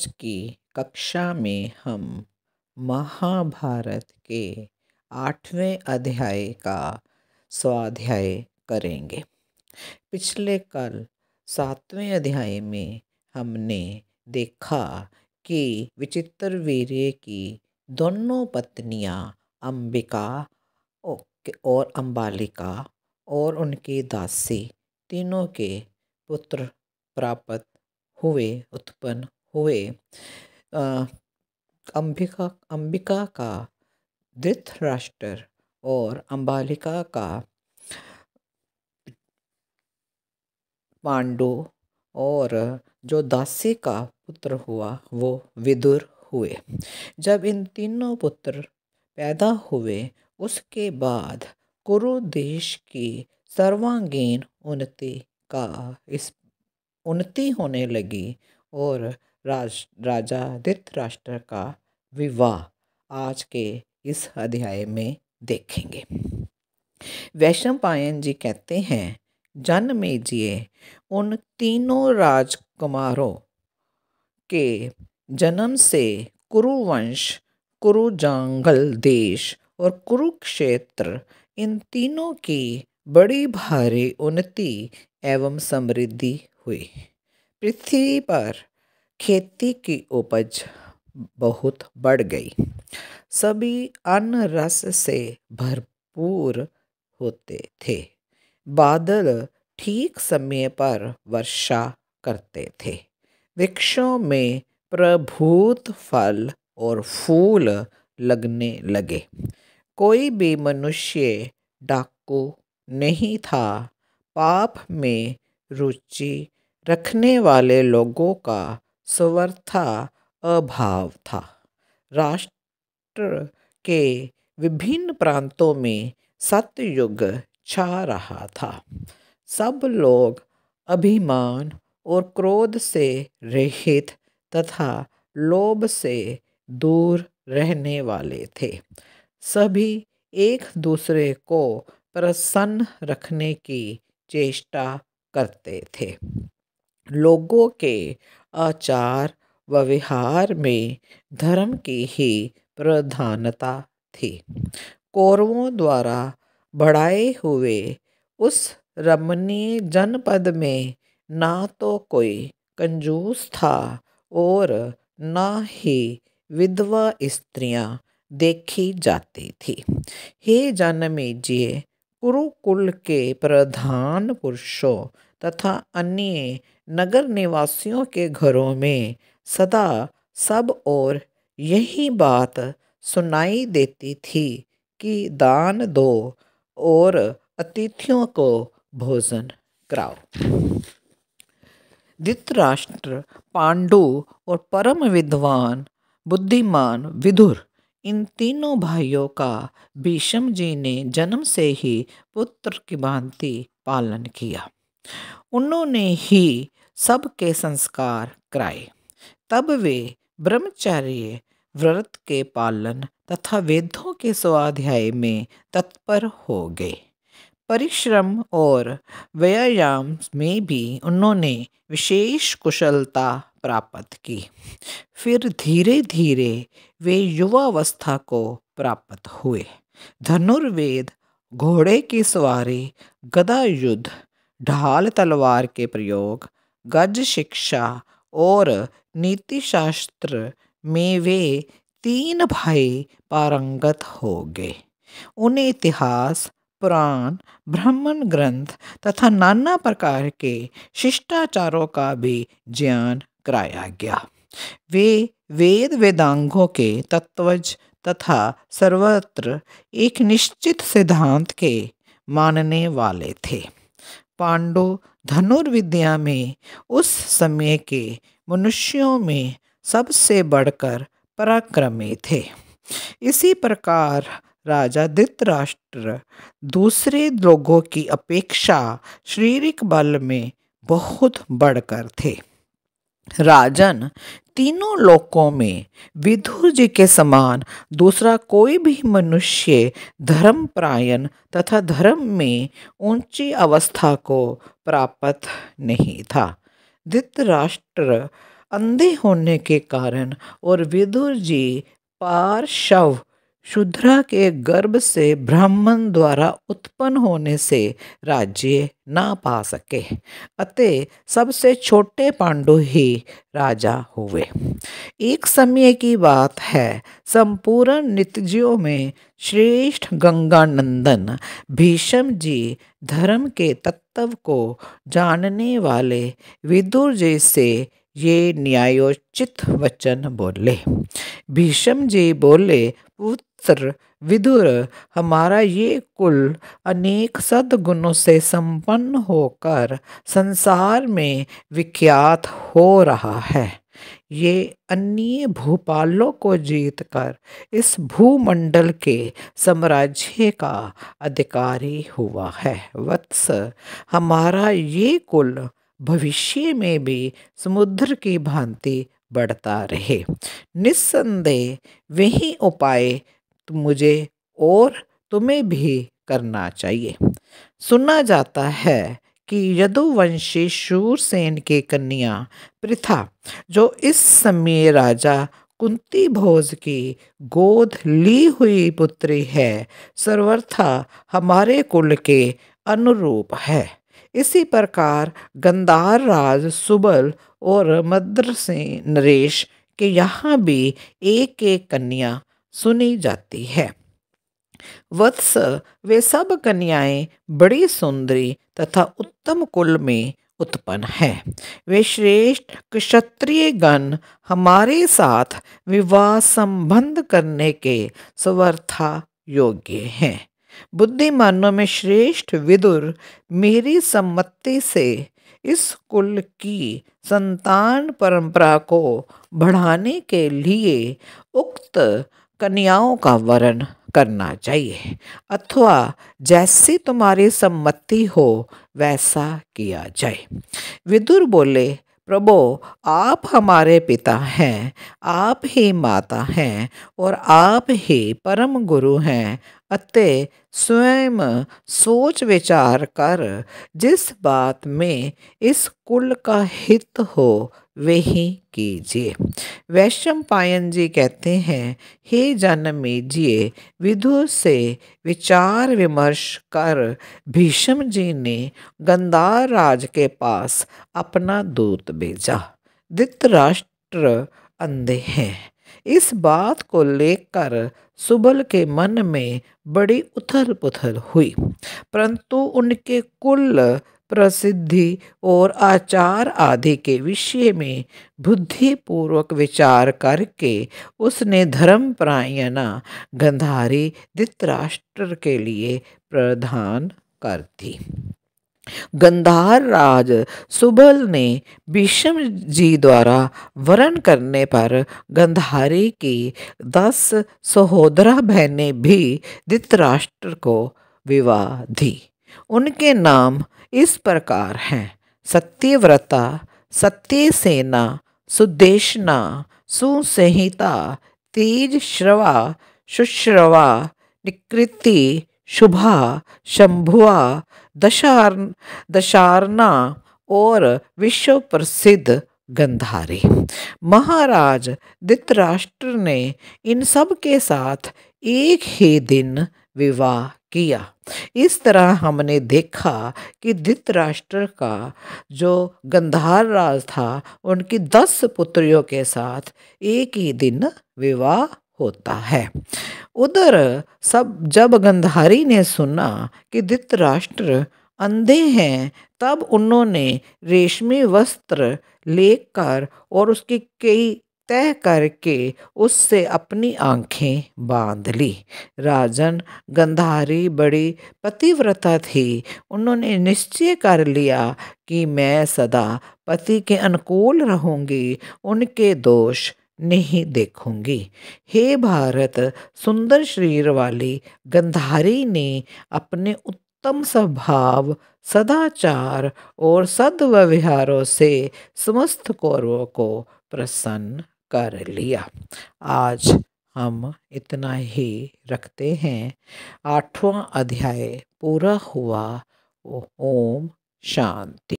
आज की कक्षा में हम महाभारत के 8वें अध्याय का स्वाध्याय करेंगे। पिछले कल 7वें अध्याय में हमने देखा कि विचित्रवीर्य की दोनों पत्नियां अंबिका और अंबालिका और उनके दासी तीनों के पुत्र उत्पन्न हुए। अंबिका का धृतराष्ट्र और अंबालिका का पांडु और जो दासी का पुत्र हुआ वो विदुर हुए। जब इन तीनों पुत्र पैदा हुए उसके बाद कुरु देश की सर्वांगीण उन्नति होने लगी और राजा धृतराष्ट्र का विवाह आज के इस अध्याय में देखेंगे। वैशंपायन जी कहते हैं, जनमेजय उन तीनों राजकुमारों के जन्म से कुरुवंश, कुरुजांगल देश और कुरुक्षेत्र इन तीनों की बड़ी भारी उन्नति एवं समृद्धि हुई। पृथ्वी पर खेती की उपज बहुत बढ़ गई। सभी अन्न रस से भरपूर होते थे। बादल ठीक समय पर वर्षा करते थे। वृक्षों में प्रभूत फल और फूल लगने लगे। कोई भी मनुष्य डाकू नहीं था। पाप में रुचि रखने वाले लोगों का सर्वथा अभाव था। राष्ट्र के विभिन्न प्रांतों में सतयुग छा रहा था। सब लोग अभिमान और क्रोध से रहित तथा लोभ से दूर रहने वाले थे। सभी एक दूसरे को प्रसन्न रखने की चेष्टा करते थे। लोगों के आचार व व्यवहार में धर्म की ही प्रधानता थी। कौरवों द्वारा बढ़ाए हुए उस रमणीय जनपद में ना तो कोई कंजूस था और ना ही विधवा स्त्रियां देखी जाती थी। हे जनमेजय, कुरुकुल के प्रधान पुरुषों तथा अन्य नगर निवासियों के घरों में सदा सब और यही बात सुनाई देती थी कि दान दो और अतिथियों को भोजन कराओ। धृतराष्ट्र, पांडु और परम विद्वान बुद्धिमान विदुर, इन तीनों भाइयों का भीष्म जी ने जन्म से ही पुत्र की भांति पालन किया। उन्होंने ही सबके संस्कार कराए। तब वे ब्रह्मचर्य व्रत के पालन तथा वेदों के स्वाध्याय में तत्पर हो गए। परिश्रम और व्यायाम में भी उन्होंने विशेष कुशलता प्राप्त की। फिर धीरे धीरे वे युवावस्था को प्राप्त हुए। धनुर्वेद, घोड़े की सवारी, गदा युद्ध, ढाल तलवार के प्रयोग, गज शिक्षा और नीति शास्त्र में वे तीन भाई पारंगत हो गए। उन्हें इतिहास, पुराण, ब्राह्मण ग्रंथ तथा नाना प्रकार के शिष्टाचारों का भी ज्ञान कराया गया। वे वेद वेदांगों के तत्वज तथा सर्वत्र एक निश्चित सिद्धांत के मानने वाले थे। पांडु धनुर्विद्या में उस समय के मनुष्यों में सबसे बढ़कर पराक्रमी थे। इसी प्रकार राजा धृतराष्ट्र दूसरे लोगों की अपेक्षा शारीरिक बल में बहुत बढ़कर थे। राजन, तीनों लोकों में विदुर जी के समान दूसरा कोई भी मनुष्य धर्मपरायण तथा धर्म में ऊंची अवस्था को प्राप्त नहीं था। धृतराष्ट्र अंधे होने के कारण और विदुर जी पार्श्व शूद्रा के गर्भ से ब्राह्मण द्वारा उत्पन्न होने से राज्य ना पा सके अतः सबसे छोटे पांडु ही राजा हुए। एक समय की बात है, संपूर्ण नित्यजियों में श्रेष्ठ गंगानंदन भीष्म जी धर्म के तत्व को जानने वाले विदुर जी से ये न्यायोचित वचन बोले। भीष्म जी बोले, पुत्र विदुर, हमारा ये कुल अनेक सद्गुणों से संपन्न होकर संसार में विख्यात हो रहा है। ये अन्य भूपालों को जीतकर इस भूमंडल के साम्राज्य का अधिकारी हुआ है। वत्स, हमारा ये कुल भविष्य में भी समुद्र की भांति बढ़ता रहे। निस्संदेह वही उपाय मुझे और तुम्हें भी करना चाहिए। सुना जाता है कि यदुवंशी शूरसेन की कन्या पृथा, जो इस समय राजा कुंती भोज की गोद ली हुई पुत्री है, सर्वथा हमारे कुल के अनुरूप है। इसी प्रकार गंधार राज सुबल और मद्र से नरेश के यहाँ भी एक एक कन्या सुनी जाती है। वत्स, वे सब कन्याएं बड़ी सुंदरी तथा उत्तम कुल में उत्पन्न हैं। वे श्रेष्ठ क्षत्रिय गण हमारे साथ विवाह संबंध करने के सर्वथा योग्य हैं। बुद्धिमानों में श्रेष्ठ विदुर मेरी सम्मति से इस कुल की संतान परंपरा को बढ़ाने के लिए उक्त कन्याओं का वरण करना चाहिए, अथवा जैसी तुम्हारी सम्मति हो वैसा किया जाए। विदुर बोले, प्रभो, आप हमारे पिता हैं, आप ही माता हैं और आप ही परम गुरु हैं। अतः स्वयं सोच विचार कर जिस बात में इस कुल का हित हो वही कीजिए। वैशंपायन जी कहते हैं, हे जनमेजय, विदुर से विचार विमर्श कर भीष्म जी ने गंधार राज के पास अपना दूत भेजा। धृतराष्ट्र अंधे हैं, इस बात को लेकर सुबल के मन में बड़ी उथल पुथल हुई, परंतु उनके कुल प्रसिद्धि और आचार आदि के विषय में बुद्धिपूर्वक विचार करके उसने धर्मपरायणा गंधारी धृतराष्ट्र के लिए प्रदान कर दी। गंधार राज सुबल ने भीष्म जी द्वारा वरण करने पर गंधारी की 10 सहोदरा बहनें भी धृतराष्ट्र को विवाह दी। उनके नाम इस प्रकार हैं, सत्यव्रता, सत्यसेना, सुदेशना, सुसंहिता, तेजश्रवा, सुश्रवा, निकृति, शुभा, शंभुआ, दशार्णा और विश्व प्रसिद्ध गंधारी। महाराज धृतराष्ट्र ने इन सब के साथ एक ही दिन विवाह किया। इस तरह हमने देखा कि धृतराष्ट्र का जो गंधार राज था, उनकी 10 पुत्रियों के साथ एक ही दिन विवाह होता है। उधर जब गंधारी ने सुना कि धृतराष्ट्र अंधे हैं, तब उन्होंने रेशमी वस्त्र लेकर और उसकी कई तय करके उससे अपनी आंखें बांध ली। राजन गंधारी बड़ी पतिव्रता थी। उन्होंने निश्चय कर लिया कि मैं सदा पति के अनुकूल रहूंगी, उनके दोष नहीं देखूंगी। हे भारत, सुंदर शरीर वाली गंधारी ने अपने उत्तम स्वभाव, सदाचार और सद्व्यवहारों से समस्त कौरवों को प्रसन्न कर लिया। आज हम इतना ही रखते हैं। 8वां अध्याय पूरा हुआ। ओम शांति।